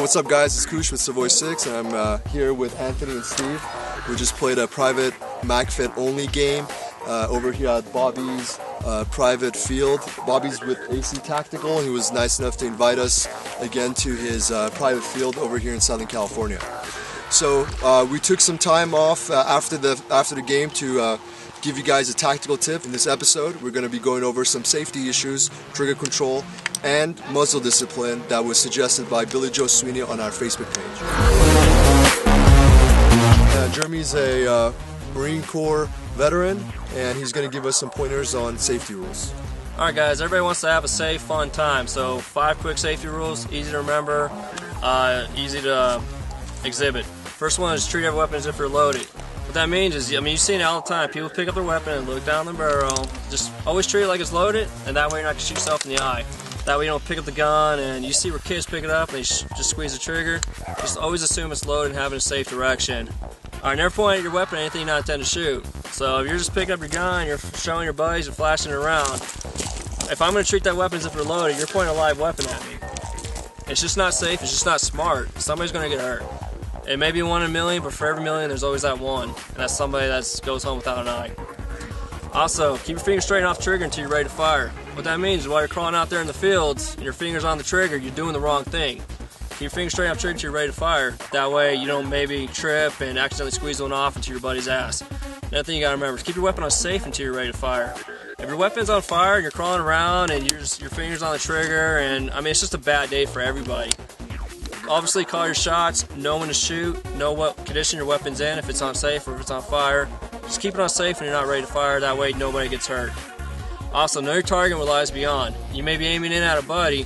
What's up, guys? It's Kush with Savoy 6, and I'm here with Anthony and Steve. We just played a private MagFit only game over here at Bobby's private field. Bobby's with AC Tactical. He was nice enough to invite us again to his private field over here in Southern California. So we took some time off after the game to give you guys a tactical tip. In this episode, we're going to be going over some safety issues, trigger control, and muzzle discipline that was suggested by Billy Joe Sweeney on our Facebook page. Jeremy's a Marine Corps veteran, and he's going to give us some pointers on safety rules. Alright guys, everybody wants to have a safe, fun time, so 5 quick safety rules, easy to remember, easy to exhibit. First one is treat every weapon as if you're loaded. What that means is, you see it all the time, people pick up their weapon and look down the barrel. Just always treat it like it's loaded, and that way you're not going to shoot yourself in the eye. That way you don't pick up the gun, and you see where kids pick it up and they just squeeze the trigger. Just always assume it's loaded and have it in a safe direction. Alright, never point at your weapon at anything you're not intended to shoot. So if you're just picking up your gun, you're showing your buddies and flashing it around, if I'm going to treat that weapon as if you're loaded, you're pointing a live weapon at me. It's just not safe, it's just not smart. Somebody's going to get hurt. It may be 1 in a million, but for every million there's always that one, and that's somebody that goes home without an eye. Also, keep your fingers straight off the trigger until you're ready to fire. What that means is while you're crawling out there in the fields and your fingers on the trigger, you're doing the wrong thing. Keep your fingers straight off the trigger until you're ready to fire. That way you don't maybe trip and accidentally squeeze one off into your buddy's ass. Another thing you gotta remember is keep your weapon on safe until you're ready to fire. If your weapon's on fire and you're crawling around and your fingers on the trigger, and it's just a bad day for everybody. Obviously call your shots, know when to shoot, know what condition your weapon's in, if it's on safe or if it's on fire. Just keep it on safe when you're not ready to fire, that way nobody gets hurt. Also, know your target and what lies beyond. You may be aiming in at a buddy,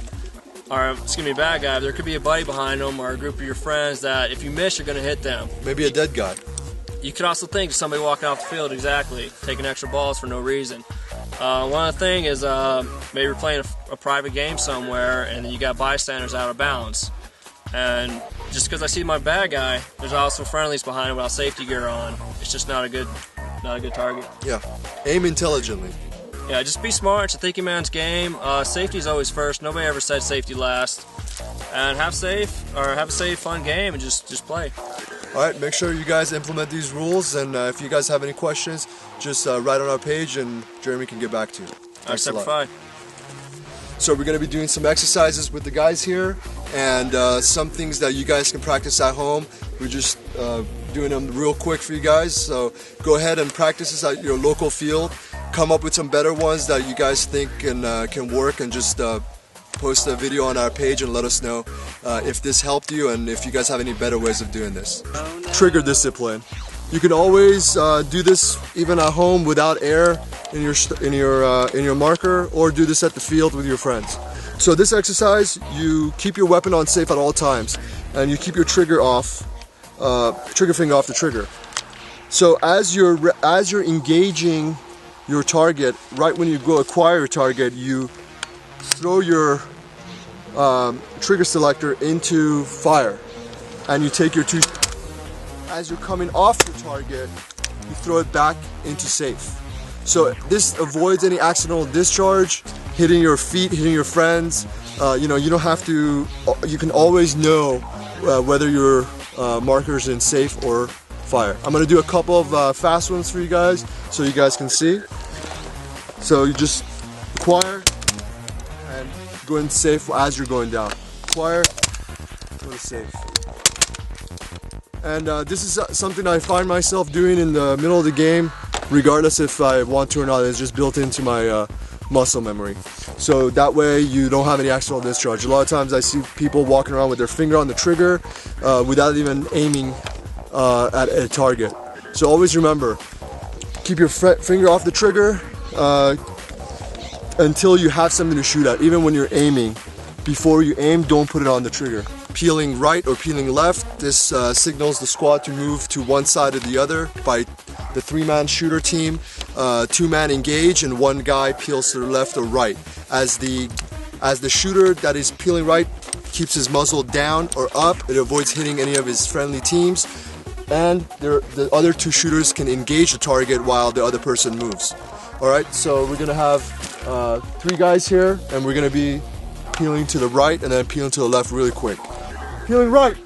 or it's going to be a bad guy, but there could be a buddy behind them or a group of your friends that if you miss, you're going to hit them. Maybe a dead guy. You could also think of somebody walking off the field, exactly, taking extra balls for no reason. One other thing is maybe you're playing a private game somewhere and then you got bystanders out of bounds. And just because I see my bad guy, there's also friendlies behind him without safety gear on. It's just not a good target. Yeah, aim intelligently. Yeah, just be smart. It's a thinking man's game. Safety is always first. Nobody ever said safety last. And have a safe, fun game, and just play. All right, make sure you guys implement these rules, and if you guys have any questions, just write on our page, and Jeremy can get back to you. Thanks a lot. Fine. So we're going to be doing some exercises with the guys here, and some things that you guys can practice at home. We're just doing them real quick for you guys, so go ahead and practice this at your local field. Come up with some better ones that you guys think can work, and just post a video on our page and let us know if this helped you and if you guys have any better ways of doing this. Trigger discipline. You can always do this even at home without air in your marker, or do this at the field with your friends. So this exercise, you keep your weapon on safe at all times, and you keep your trigger finger off the trigger. So as you're engaging your target, right when you go acquire your target, you throw your trigger selector into fire, and you take your as you're coming off the target, you throw it back into safe. So this avoids any accidental discharge, hitting your feet, hitting your friends. You don't have to. You can always know whether your marker's in safe or fire. I'm gonna do a couple of fast ones for you guys, so you guys can see. So you just acquire and go in safe as you're going down. Acquire, go to safe. And this is something I find myself doing in the middle of the game, regardless if I want to or not. It's just built into my muscle memory. So that way you don't have any accidental discharge. A lot of times I see people walking around with their finger on the trigger without even aiming at a target. So always remember, keep your finger off the trigger until you have something to shoot at. Even when you're aiming, before you aim, don't put it on the trigger. Peeling right or peeling left, this signals the squad to move to one side or the other by the 3-man shooter team. 2-man engage and 1 guy peels to the left or right. As the shooter that is peeling right keeps his muzzle down or up, it avoids hitting any of his friendly teams, and the other 2 shooters can engage the target while the other person moves. Alright, so we're gonna have 3 guys here, and we're gonna be peeling to the right and then peeling to the left really quick. peeling right.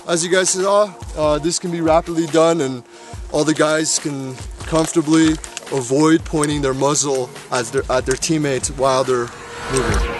As you guys saw, this can be rapidly done, and all the guys can comfortably avoid pointing their muzzle at their teammates while they're moving.